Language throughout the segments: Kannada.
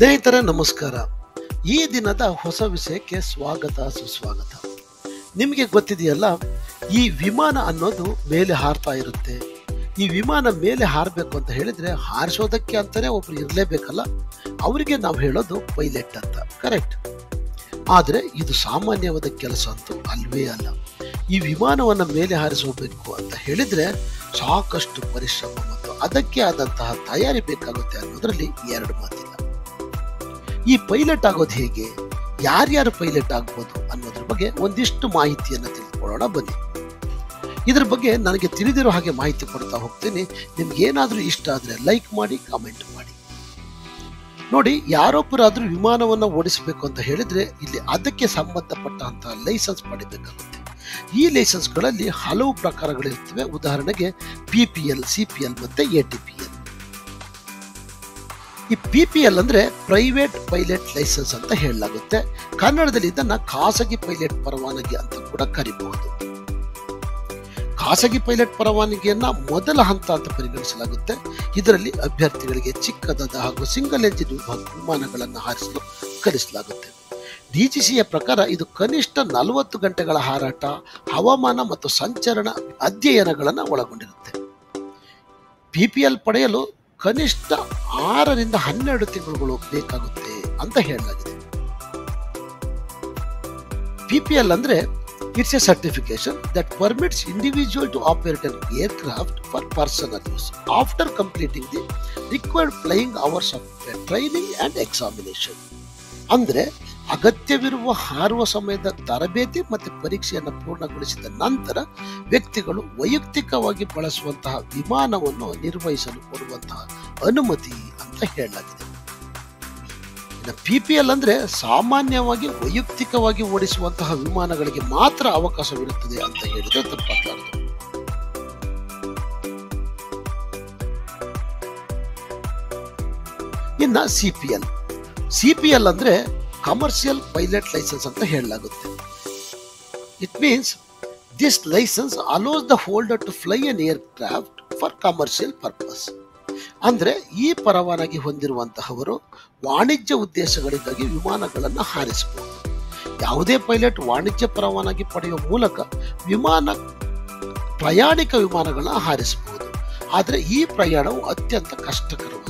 ಸ್ನೇಹಿತರೆ ನಮಸ್ಕಾರ. ಈ ದಿನದ ಹೊಸ ವಿಷಯಕ್ಕೆ ಸ್ವಾಗತ ಸುಸ್ವಾಗತ. ನಿಮಗೆ ಗೊತ್ತಿದೆಯಲ್ಲ, ಈ ವಿಮಾನ ಅನ್ನೋದು ಮೇಲೆ ಹಾರ್ತಾ ಇರುತ್ತೆ. ಈ ವಿಮಾನ ಮೇಲೆ ಹಾರಬೇಕು ಅಂತ ಹೇಳಿದ್ರೆ ಹಾರಿಸೋದಕ್ಕೆ ಅಂತಾನೆ ಒಬ್ರು ಇರಲೇಬೇಕಲ್ಲ, ಅವರಿಗೆ ನಾವು ಹೇಳೋದು ಪೈಲಟ್ ಅಂತ. ಕರೆಕ್ಟ್. ಆದರೆ ಇದು ಸಾಮಾನ್ಯವಾದ ಕೆಲಸ ಅಂತೂ ಅಲ್ವೇ ಅಲ್ಲ. ಈ ವಿಮಾನವನ್ನು ಮೇಲೆ ಹಾರಿಸಬೇಕು ಅಂತ ಹೇಳಿದ್ರೆ ಸಾಕಷ್ಟು ಪರಿಶ್ರಮ ಮತ್ತು ಅದಕ್ಕೆ ಆದಂತಹ ತಯಾರಿ ಬೇಕಾಗುತ್ತೆ ಅನ್ನೋದ್ರಲ್ಲಿ ಎರಡು ಮಾತಿಲ್ಲ. ಈ ಪೈಲಟ್ ಆಗೋದು ಹೇಗೆ, ಯಾರ್ಯಾರು ಪೈಲಟ್ ಆಗ್ಬೋದು ಅನ್ನೋದ್ರ ಬಗ್ಗೆ ಒಂದಿಷ್ಟು ಮಾಹಿತಿಯನ್ನು ತಿಳಿದುಕೊಳ್ಳೋಣ ಬನ್ನಿ. ಇದ್ರ ಬಗ್ಗೆ ನನಗೆ ತಿಳಿದಿರೋ ಹಾಗೆ ಮಾಹಿತಿ ಕೊಡ್ತಾ ಹೋಗ್ತೀನಿ. ನಿಮ್ಗೆ ಏನಾದರೂ ಇಷ್ಟ ಆದರೆ ಲೈಕ್ ಮಾಡಿ, ಕಾಮೆಂಟ್ ಮಾಡಿ. ನೋಡಿ, ಯಾರೊಬ್ಬರಾದ್ರೂ ವಿಮಾನವನ್ನು ಓಡಿಸಬೇಕು ಅಂತ ಹೇಳಿದ್ರೆ ಇಲ್ಲಿ ಅದಕ್ಕೆ ಸಂಬಂಧಪಟ್ಟಂತಹ ಲೈಸೆನ್ಸ್ ಪಡಿಬೇಕಾಗುತ್ತೆ. ಈ ಲೈಸೆನ್ಸ್ಗಳಲ್ಲಿ ಹಲವು ಪ್ರಕಾರಗಳಿರ್ತವೆ. ಉದಾಹರಣೆಗೆ PPL, CPL ಮತ್ತೆ ATPL. ಈ PPL ಅಂದ್ರೆ ಪ್ರೈವೇಟ್ ಪೈಲಟ್ ಲೈಸೆನ್ಸ್ ಅಂತ ಹೇಳಲಾಗುತ್ತೆ. ಕನ್ನಡದಲ್ಲಿ ಇದನ್ನ ಖಾಸಗಿ ಪೈಲಟ್ ಪರವಾನಗಿ ಅಂತ ಕೂಡ ಕರೀಬಹುದು. ಖಾಸಗಿ ಪೈಲಟ್ ಪರವಾನಗಿಯನ್ನ ಮೊದಲ ಹಂತ ಅಂತ ಪರಿಗಣಿಸಲಾಗುತ್ತೆ. ಇದರಲ್ಲಿ ಅಭ್ಯರ್ಥಿಗಳಿಗೆ ಚಿಕ್ಕದಾದ ಹಾಗೂ ಸಿಂಗಲ್ ಎಂಜಿನ್ ವಿಮಾನಗಳನ್ನು ಹಾರಿಸಲು ಕಲಿಸಲಾಗುತ್ತೆ. DGCA ಪ್ರಕಾರ ಇದು ಕನಿಷ್ಠ 40 ಗಂಟೆಗಳ ಹಾರಾಟ, ಹವಾಮಾನ ಮತ್ತು ಸಂಚರಣ ಅಧ್ಯಯನಗಳನ್ನು ಒಳಗೊಂಡಿರುತ್ತೆ. PPL ಪಡೆಯಲು ಕನಿಷ್ಠ 6 ರಿಂದ 12 ತಿಂಗಳುಗಳು ಬೇಕಾಗುತ್ತೆ ಅಂತ ಹೇಳಲಾಗಿದೆ. PPL ಅಂದ್ರೆ it's a certification that permits individual to operate an aircraft for personal use after completing the required flying hours of training and examination. ಅಂದ್ರೆ ಅಗತ್ಯವಿರುವ ಹಾರುವ ಸಮಯದ ತರಬೇತಿ ಮತ್ತು ಪರೀಕ್ಷೆಯನ್ನು ಪೂರ್ಣಗೊಳಿಸಿದ ನಂತರ ವ್ಯಕ್ತಿಗಳು ವೈಯಕ್ತಿಕವಾಗಿ ಬಳಸುವಂತಹ ವಿಮಾನವನ್ನು ನಿರ್ವಹಿಸಲು ಕೊಡುವಂತಹ ಅನುಮತಿ ಅಂತ ಹೇಳಲಾಗಿದೆ. PPL ಅಂದ್ರೆ ಸಾಮಾನ್ಯವಾಗಿ ವೈಯಕ್ತಿಕವಾಗಿ ಓಡಿಸುವಂತಹ ವಿಮಾನಗಳಿಗೆ ಮಾತ್ರ ಅವಕಾಶವಿರುತ್ತದೆ ಅಂತ ಹೇಳಿದ್ರೆ ತಪ್ಪಾಗಲಾರದು. ಇನ್ನ CPL ಅಂದ್ರೆ ಕಮರ್ಷಿಯಲ್ ಪೈಲಟ್ ಲೈಸೆನ್ಸ್ ಅಂತ ಹೇಳಲಾಗುತ್ತೆ. It means this license allows the holder to fly an aircraft for commercial purpose. ಅಂದ್ರೆ ಈ ಪರವಾನಗಿ ಹೊಂದಿರುವಂತಹವರು ವಾಣಿಜ್ಯ ಉದ್ದೇಶಗಳಿಗಾಗಿ ವಿಮಾನಗಳನ್ನು ಹಾರಿಸಬಹುದು. ಯಾವುದೇ ಪೈಲಟ್ ವಾಣಿಜ್ಯ ಪರವಾನಗಿ ಪಡೆಯುವ ಮೂಲಕ ಪ್ರಯಾಣಿಕ ವಿಮಾನಗಳನ್ನ ಹಾರಿಸಬಹುದು. ಆದರೆ ಈ ಪ್ರಯಾಣವು ಅತ್ಯಂತ ಕಷ್ಟಕರವಾಗಿರುತ್ತೆ.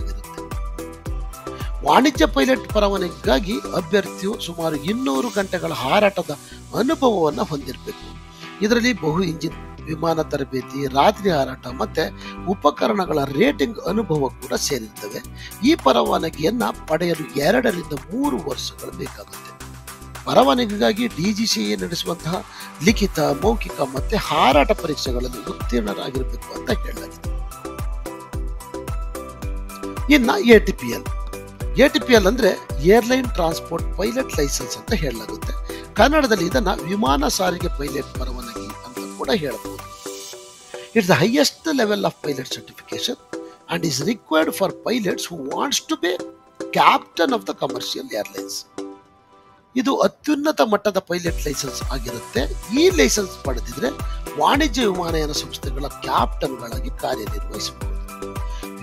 ವಾಣಿಜ್ಯ ಪೈಲಟ್ ಪರವಾನಗಿಗಾಗಿ ಅಭ್ಯರ್ಥಿಯು ಸುಮಾರು 200 ಗಂಟೆಗಳ ಹಾರಾಟದ ಅನುಭವವನ್ನು ಹೊಂದಿರಬೇಕು. ಇದರಲ್ಲಿ ಬಹು ಇಂಜಿನ್ ವಿಮಾನ ತರಬೇತಿ, ರಾತ್ರಿ ಹಾರಾಟ ಮತ್ತೆ ಉಪಕರಣಗಳ ರೇಟಿಂಗ್ ಅನುಭವ ಕೂಡ ಸೇರಿರ್ತವೆ. ಈ ಪರವಾನಗಿಯನ್ನ ಪಡೆಯಲು 2 ರಿಂದ 3 ವರ್ಷಗಳು ಬೇಕಾಗುತ್ತೆ. ಪರವಾನಗಿಗಾಗಿ DGCA ನಡೆಸುವಂತಹ ಲಿಖಿತ, ಮೌಖಿಕ ಮತ್ತೆ ಹಾರಾಟ ಪರೀಕ್ಷೆಗಳಲ್ಲಿ ಉತ್ತೀರ್ಣರಾಗಿರಬೇಕು ಅಂತ ಹೇಳಲಾಗಿದೆ. ಇನ್ನ ATPL ಅಂದ್ರೆ ಏರ್ಲೈನ್ ಟ್ರಾನ್ಸ್ಪೋರ್ಟ್ ಪೈಲಟ್ ಲೈಸೆನ್ಸ್ ಅಂತ ಹೇಳಲಾಗುತ್ತೆ. ಕನ್ನಡದಲ್ಲಿ ಇದನ್ನ ವಿಮಾನ ಸಾರಿಗೆ ಪೈಲಟ್ ಪರವಾನಗಿ ಅಂತ ಕೂಡ ಹೇಳಬಹುದು. It's the highest level of pilot certification and is required for pilots who wants to be captain of the commercial airlines. ಇದು ಅತ್ಯುನ್ನತ ಮಟ್ಟದ ಪೈಲಟ್ ಲೈಸೆನ್ಸ್ ಆಗಿರುತ್ತೆ. ಈ ಲೈಸೆನ್ಸ್ ಪಡೆದಿದ್ರೆ ವಾಣಿಜ್ಯ ವಿಮಾನಯಾನ ಸಂಸ್ಥೆಗಳ ಕ್ಯಾಪ್ಟನ್ಗಳಾಗಿ ಕಾರ್ಯನಿರ್ವಹಿಸಬಹುದು.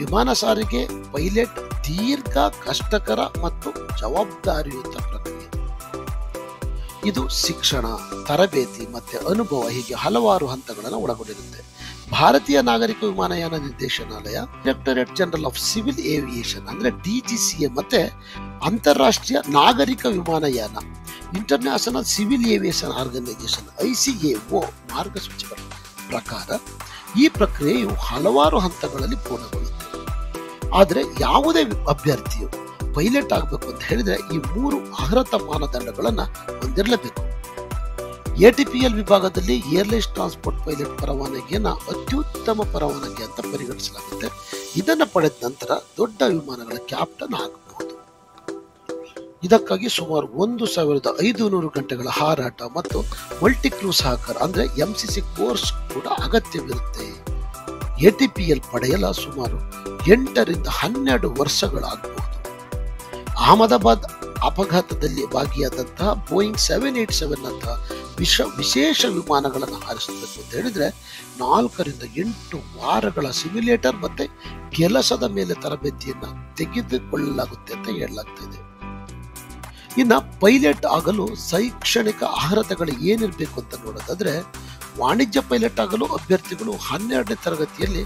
ವಿಮಾನ ಸಾರಿಗೆ ಪೈಲಟ್ ದೀರ್ಘ, ಕಷ್ಟಕರ ಮತ್ತು ಜವಾಬ್ದಾರಿಯುತ ಪ್ರಕ್ರಿಯೆ. ಇದು ಶಿಕ್ಷಣ, ತರಬೇತಿ ಮತ್ತೆ ಅನುಭವ ಹೀಗೆ ಹಲವಾರು ಹಂತಗಳನ್ನು ಒಳಗೊಂಡಿರುತ್ತೆ. ಭಾರತೀಯ ನಾಗರಿಕ ವಿಮಾನಯಾನ ನಿರ್ದೇಶನಾಲಯ, directorate general of civil aviation ಅಂದ್ರೆ DGCA ಮತ್ತೆ ಅಂತಾರಾಷ್ಟ್ರೀಯ ನಾಗರಿಕ ವಿಮಾನಯಾನ international civil aviation organisation ICAO ಮಾರ್ಗಸೂಚಿಗಳ ಪ್ರಕಾರ ಈ ಪ್ರಕ್ರಿಯೆಯು ಹಲವಾರು ಹಂತಗಳಲ್ಲಿ ಪೂರ್ಣಗೊಳ್ಳುತ್ತೆ. ಆದರೆ ಯಾವುದೇ ಅಭ್ಯರ್ಥಿಯು ಪೈಲಟ್ ಆಗಬೇಕು ಅಂತ ಹೇಳಿದ್ರೆ ಈ 3 ಅರ್ಹತಾ ಮಾನದಂಡಗಳನ್ನು ಹೊಂದಿರಲೇಬೇಕು. ATPL ವಿಭಾಗದಲ್ಲಿ ಏರ್ಲೈನ್ಸ್ ಟ್ರಾನ್ಸ್ಪೋರ್ಟ್ ಪೈಲಟ್ ಪರವಾನಗಿಯನ್ನ ಅತ್ಯುತ್ತಮ ಪರವಾನಗಿ ಅಂತ ಪರಿಗಣಿಸಲಾಗುತ್ತೆ. ಇದನ್ನು ಪಡೆದ ನಂತರ ದೊಡ್ಡ ವಿಮಾನಗಳ ಕ್ಯಾಪ್ಟನ್ ಆಗಬಹುದು. ಇದಕ್ಕಾಗಿ ಸುಮಾರು 1500 ಗಂಟೆಗಳ ಹಾರಾಟ ಮತ್ತು ಮಲ್ಟಿ ಕ್ರೂ ಸಹಕಾರ ಅಂದ್ರೆ MCC ಕೋರ್ಸ್ ಕೂಡ ಅಗತ್ಯವಿರುತ್ತೆ. ATPL ಪಡೆಯಲು ಸುಮಾರು 8 ರಿಂದ 12 ವರ್ಷಗಳಾಗಬಹುದು. ಅಹಮದಾಬಾದ್ ಅಪಘಾತದಲ್ಲಿ ಭಾಗಿಯಾದಂತಹ ಬೋಯಿಂಗ್ 787 ನಂತಹ ವಿಶೇಷ ವಿಮಾನಗಳನ್ನು ಹಾರಿಸಬೇಕು ಅಂತ ಹೇಳಿದ್ರೆ 4 ರಿಂದ 8 ವಾರಗಳ ಸಿಮ್ಯುಲೇಟರ್ ಮತ್ತೆ ಕೆಲಸದ ಮೇಲೆ ತರಬೇತಿಯನ್ನ ತೆಗೆದುಕೊಳ್ಳಲಾಗುತ್ತೆ ಅಂತ ಹೇಳಲಾಗ್ತಾ ಇದೆ. ಇನ್ನ ಪೈಲಟ್ ಆಗಲು ಶೈಕ್ಷಣಿಕ ಅರ್ಹತೆಗಳು ಏನಿರಬೇಕು ಅಂತ ನೋಡೋದಾದ್ರೆ, ವಾಣಿಜ್ಯ ಪೈಲಟ್ ಆಗಲು ಅಭ್ಯರ್ಥಿಗಳು 12ನೇ ತರಗತಿಯಲ್ಲಿ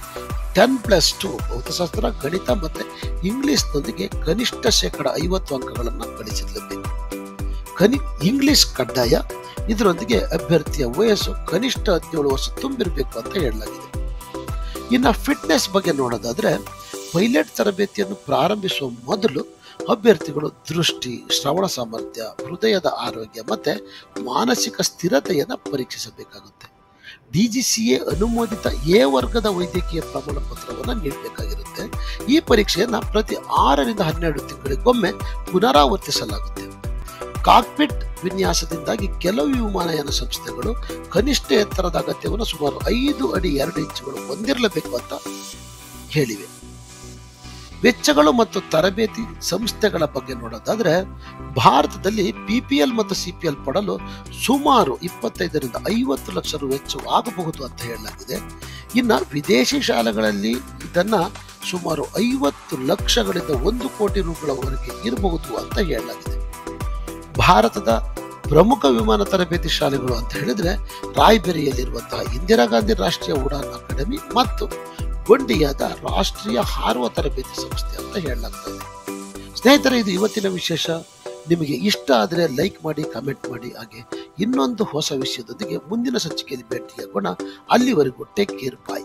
10+2 ಭೌತಶಾಸ್ತ್ರ, ಗಣಿತ ಮತ್ತೆ ಇಂಗ್ಲಿಷ್ನೊಂದಿಗೆ ಕನಿಷ್ಠ 50% ಅಂಕಗಳನ್ನು ಗಳಿಸಿರಲೇಬೇಕು. ಇಂಗ್ಲಿಷ್ ಕಡ್ಡಾಯ. ಇದರೊಂದಿಗೆ ಅಭ್ಯರ್ಥಿಯ ವಯಸ್ಸು ಕನಿಷ್ಠ 17 ವರ್ಷ ತುಂಬಿರಬೇಕು ಅಂತ ಹೇಳಲಾಗಿದೆ. ಇನ್ನು ಫಿಟ್ನೆಸ್ ಬಗ್ಗೆ ನೋಡೋದಾದ್ರೆ, ಪೈಲಟ್ ತರಬೇತಿಯನ್ನು ಪ್ರಾರಂಭಿಸುವ ಮೊದಲು ಅಭ್ಯರ್ಥಿಗಳು ದೃಷ್ಟಿ, ಶ್ರವಣ ಸಾಮರ್ಥ್ಯ, ಹೃದಯದ ಆರೋಗ್ಯ ಮತ್ತೆ ಮಾನಸಿಕ ಸ್ಥಿರತೆಯನ್ನು ಪರೀಕ್ಷಿಸಬೇಕಾಗುತ್ತೆ. DGCA ಅನುಮೋದಿತ ಎ ವರ್ಗದ ವೈದ್ಯಕೀಯ ಪ್ರಮಾಣ ಪತ್ರವನ್ನು ನೀಡಬೇಕಾಗಿರುತ್ತೆ. ಈ ಪರೀಕ್ಷೆಯನ್ನ ಪ್ರತಿ 6 ರಿಂದ 12 ತಿಂಗಳಿಗೊಮ್ಮೆ ಪುನರಾವರ್ತಿಸಲಾಗುತ್ತೆ. ಕಾಕ್ಪಿಟ್ ವಿನ್ಯಾಸದಿಂದಾಗಿ ಕೆಲವು ವಿಮಾನಯಾನ ಸಂಸ್ಥೆಗಳು ಕನಿಷ್ಠ ಎತ್ತರದ ಅಗತ್ಯವನ್ನು ಸುಮಾರು 5 ಅಡಿ 2 ಇಂಚುಗಳು ಹೊಂದಿರಲೇಬೇಕು ಅಂತ ಹೇಳಿವೆ. ವೆಚ್ಚಗಳು ಮತ್ತು ತರಬೇತಿ ಸಂಸ್ಥೆಗಳ ಬಗ್ಗೆ ನೋಡೋದಾದ್ರೆ, ಭಾರತದಲ್ಲಿ PPL ಮತ್ತು CPL ಪಡಲು ಸುಮಾರು 25 ರಿಂದ 50 ಲಕ್ಷ ರು ವೆಚ್ಚವಾಗಬಹುದು ಅಂತ ಹೇಳಲಾಗಿದೆ. ಇನ್ನು ವಿದೇಶಿ ಶಾಲೆಗಳಲ್ಲಿ ಇದನ್ನ ಸುಮಾರು 50 ಲಕ್ಷಗಳಿಂದ 1 ಕೋಟಿ ರೂಗಳವರೆಗೆ ಇರಬಹುದು ಅಂತ ಹೇಳಲಾಗಿದೆ. ಭಾರತದ ಪ್ರಮುಖ ವಿಮಾನ ತರಬೇತಿ ಶಾಲೆಗಳು ಅಂತ ಹೇಳಿದ್ರೆ, ರಾಯ್ಬೆರಿಯಲ್ಲಿರುವಂತಹ ಇಂದಿರಾ ಗಾಂಧಿ ರಾಷ್ಟ್ರೀಯ ಉಡಾನ್ ಅಕಾಡೆಮಿ ಮತ್ತು ಗೊಂಡಿಯಾದ ರಾಷ್ಟ್ರೀಯ ಹಾರುವ ತರಬೇತಿ ಸಂಸ್ಥೆ ಅಂತ ಹೇಳಲಾಗ್ತದೆ. ಸ್ನೇಹಿತರೆ, ಇದು ಇವತ್ತಿನ ವಿಶೇಷ. ನಿಮಗೆ ಇಷ್ಟ ಆದರೆ ಲೈಕ್ ಮಾಡಿ, ಕಮೆಂಟ್ ಮಾಡಿ. ಹಾಗೆ ಇನ್ನೊಂದು ಹೊಸ ವಿಷಯದೊಂದಿಗೆ ಮುಂದಿನ ಸಂಚಿಕೆಯಲ್ಲಿ ಭೇಟಿಯಾಗೋಣ. ಅಲ್ಲಿವರೆಗೂ ಟೇಕ್ ಕೇರ್, ಬಾಯ್.